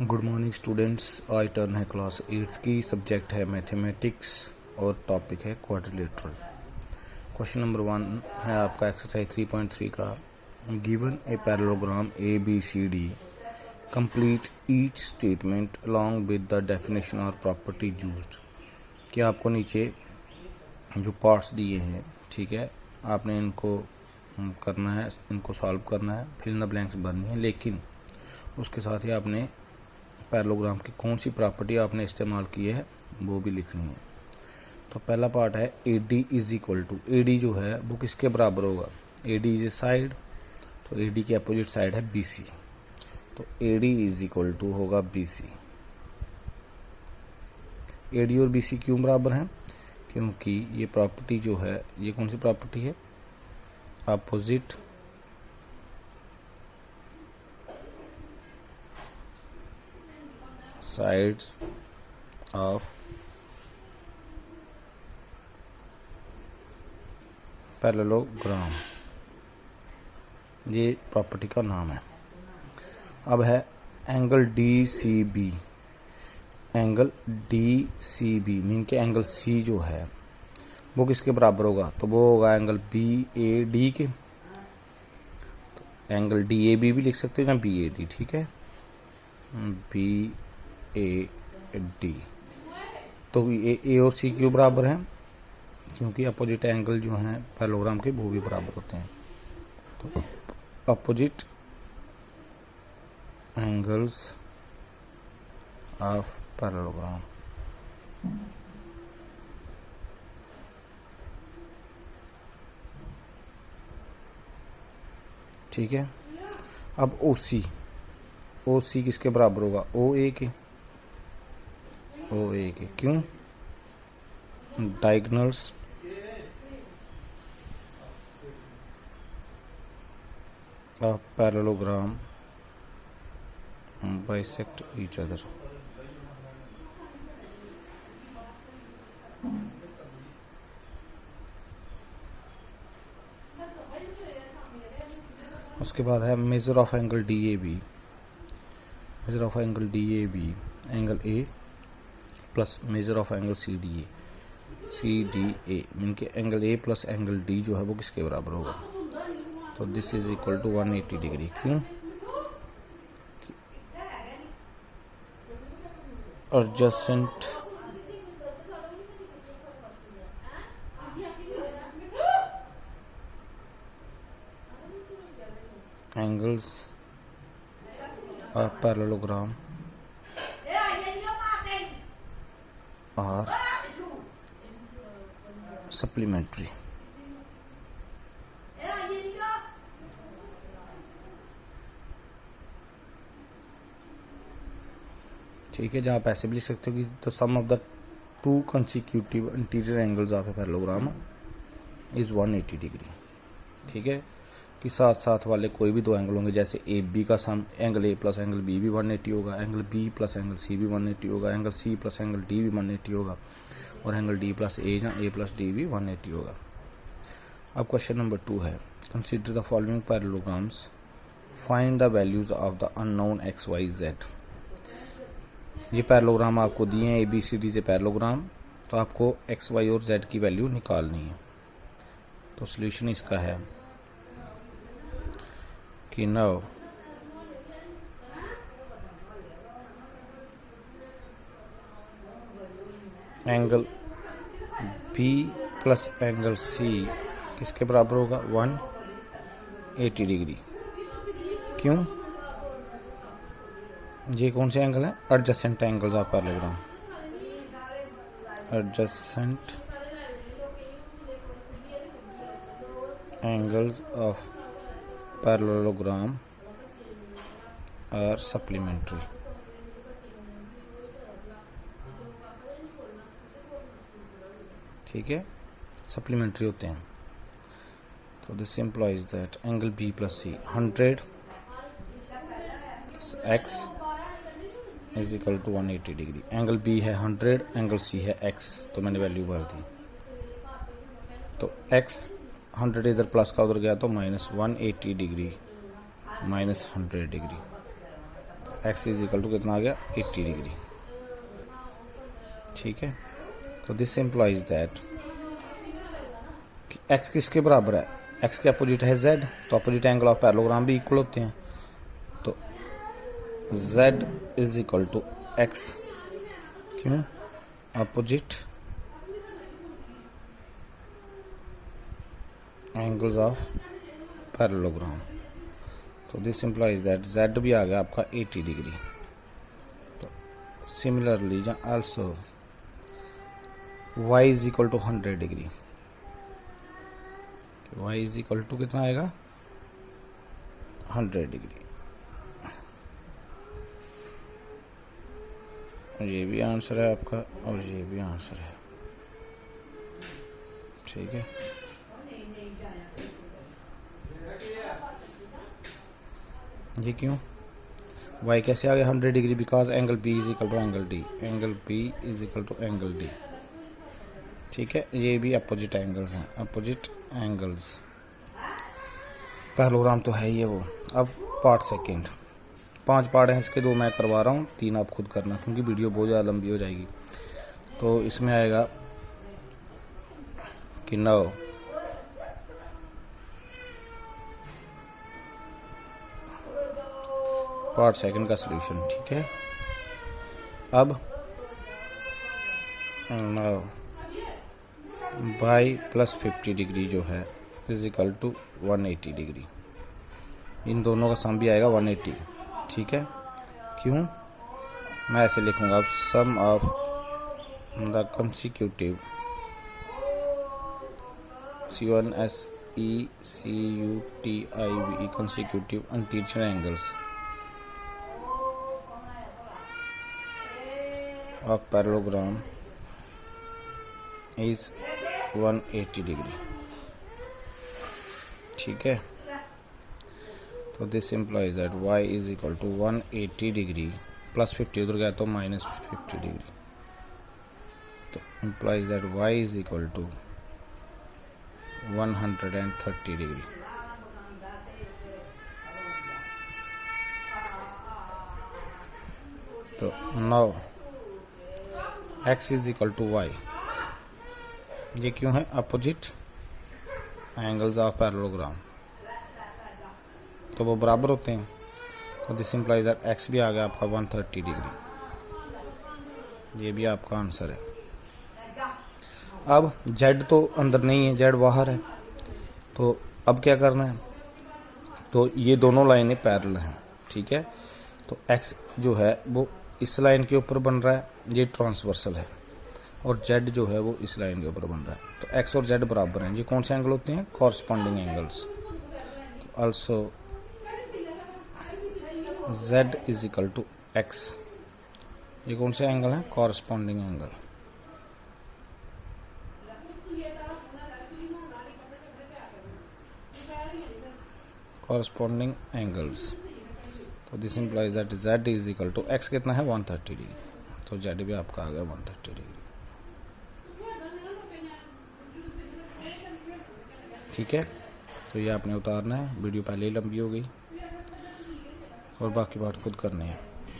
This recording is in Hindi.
Good morning students. आज टर्न है क्लास 8 की। सब्जेक्ट है मैथमेटिक्स और टॉपिक है क्वाड्रिलेटरल। क्वेश्चन नंबर 1 है आपका एक्सरसाइज 3.3 का। Given a parallelogram A B C D, complete each statement along with the definition और प्रॉपर्टी यूज्ड। कि आपको नीचे जो पार्ट्स दिए हैं, ठीक है, आपने इनको करना है, इनको सॉल्व करना है, फिल इन द ब्लैंक्स भरनी है, लेकिन उसके साथ ही आपने पैरेललोग्राम की कौन सी प्रॉपर्टी आपने इस्तेमाल की है वो भी लिखनी है। तो पहला पार्ट है AD is equal to, AD जो है वो किसके बराबर होगा? AD इज ए साइड, तो AD की अपोजिट साइड है BC, तो AD इज इक्वल टू होगा BC। AD और BC क्यों बराबर हैं? क्योंकि ये प्रॉपर्टी जो है, ये कौन सी प्रॉपर्टी है? अपोजिट sides of पैरेललोग्राम, ये प्रॉपर्टी का नाम है। अब है angle DCB। Angle DCB mean के एंगल C जो है वो किसके बराबर होगा? तो वो होगा एंगल BAD के। तो एंगल DAB भी लिख सकते हो या BAD, ठीक है, BAD। तो A और C क्यों बराबर हैं? क्योंकि अपोजिट एंगल जो हैं पैरेललोग्राम के वो भी बराबर होते हैं। तो अपोजिट एंगल्स ऑफ पैरेललोग्राम, ठीक है। अब OC किसके बराबर होगा? OA के। क्यों? Diagonals of parallelogram bisect each अदर। उसके बाद है measure of angle DAB। Measure of angle DAB angle A plus measure of angle CDA mean के angle A plus angle D जो है वो किसके बराबर होगा? तो this is equal to 180 degree. क्यों? Adjacent angles of parallelogram are supplementary. ठीक है, जहाँ आप ऐसे भी लिख सकते हो कि the sum of the two consecutive interior angles of a parallelogram is 180 degree. ठीक है, कि साथ साथ वाले कोई भी दो एंगल होंगे, जैसे AB का sum angle A plus angle B भी 180 होगा, angle B plus angle C भी 180 होगा, angle C plus angle D भी 180 होगा, और एंगल D प्लस A या A प्लस D भी 180 होगा। अब क्वेश्चन नंबर 2 है, consider the following parallelograms, find the values of the unknown XYZ। ये पैरेललोग्राम आपको दिए हैं ABCD से पैरेललोग्राम, तो आपको XY और Z की वैल्यू निकालनी है। तो सॉल्यूशन इसका है कि now angle B plus angle C किसके बराबर होगा? 180 डिग्री। क्यों? ये कौन से एंगल है? Adjacent angles of parallelogram. Adjacent angles of parallelogram are supplementary. ठीक है, सप्लीमेंट्री होते हैं। तो this implies that angle B plus C 100 plus X is equal to 180 degree. Angle B है 100, एंगल C है X, तो मैंने वैल्यू भर दी। तो X 100 इधर प्लस का उधर गया तो -180 degree -100 degree. X is equal to कितना आ गया 80 डिग्री। ठीक है, तो दिस इम्प्लाइज दैट एक्स किसके बराबर है, एक्स के अपोजिट है जेड, तो अपोजिट एंगल ऑफ पैरेललोग्राम भी इक्वल होते हैं। तो Z is equal to X, क्यों, अपोजिट एंगल्स ऑफ पैरेललोग्राम। तो दिस इम्प्लाइज दैट जेड भी आ गया आपका 80 डिग्री। तो similarly also y is equal to 100 degree, y is equal to कितना आएगा 100 डिग्री। ये भी आंसर है आपका और ये भी आंसर है। ठीक है, ये क्यों, y कैसे आ गया 100 degree, because angle b is equal to angle d, angle b is equal to angle d। ठीक है, ये भी अपोजिट एंगल्स हैं, अपोजिट एंगल्स। पैरेललोग्राम तो है ही है वो। अब पार्ट सेकंड, 5 पार्ट हैं इसके, 2 मैं करवा रहा हूँ, 3 आप खुद करना क्योंकि वीडियो बहुत ज़्यादा लंबी हो जाएगी। तो इसमें आएगा कि 9 पार्ट सेकंड का सलूशन। ठीक है, अब 9 बाई प्लस 50 डिग्री जो है इज इक्वल टू 180 डिग्री। इन दोनों का सम भी आएगा 180। ठीक है, क्यों, मैं ऐसे लिखूंगा, अब sum of the consecutive CONSECUTIV consecutive interior angles of parallelogram is 180 degree. ठीक है, तो this implies that y is equal to 180 degree plus 50 उधर गया तो माइनस 50 डिग्री। तो implies that y is equal to 130 degree. तो now x is equal to y, ये क्यों है, अपोजिट एंगल्स ऑफ पैरेललोग्राम, तो वो बराबर होते हैं। तो दिस इम्प्लाइज दैट x भी आ गया आपका 130 डिग्री। ये भी आपका आंसर है। अब z तो अंदर नहीं है, z बाहर है, तो अब क्या करना है, तो ये दोनों लाइनें पैरेलल हैं। ठीक है, तो x जो है वो इस लाइन के ऊपर बन रहा है, ये ट्रांसवर्सल है, और z जो है वो इस लाइन के ऊपर बन रहा है। तो x और z बराबर हैं। ये कौन से एंगल होते हैं, कॉरस्पॉन्डिंग एंगल्स। तो also z is equal to x, ये कौन से एंगल हैं, कॉरस्पॉन्डिंग एंगल। Corresponding angles. तो this implies that z is equal to x कितना है 130 डिग्री। तो z भी आपका आ गया 130 डिग्री। ठीक है, तो ये आपने उतारना है। वीडियो पहले ही लंबी हो गई और बाकी बात खुद करनी है।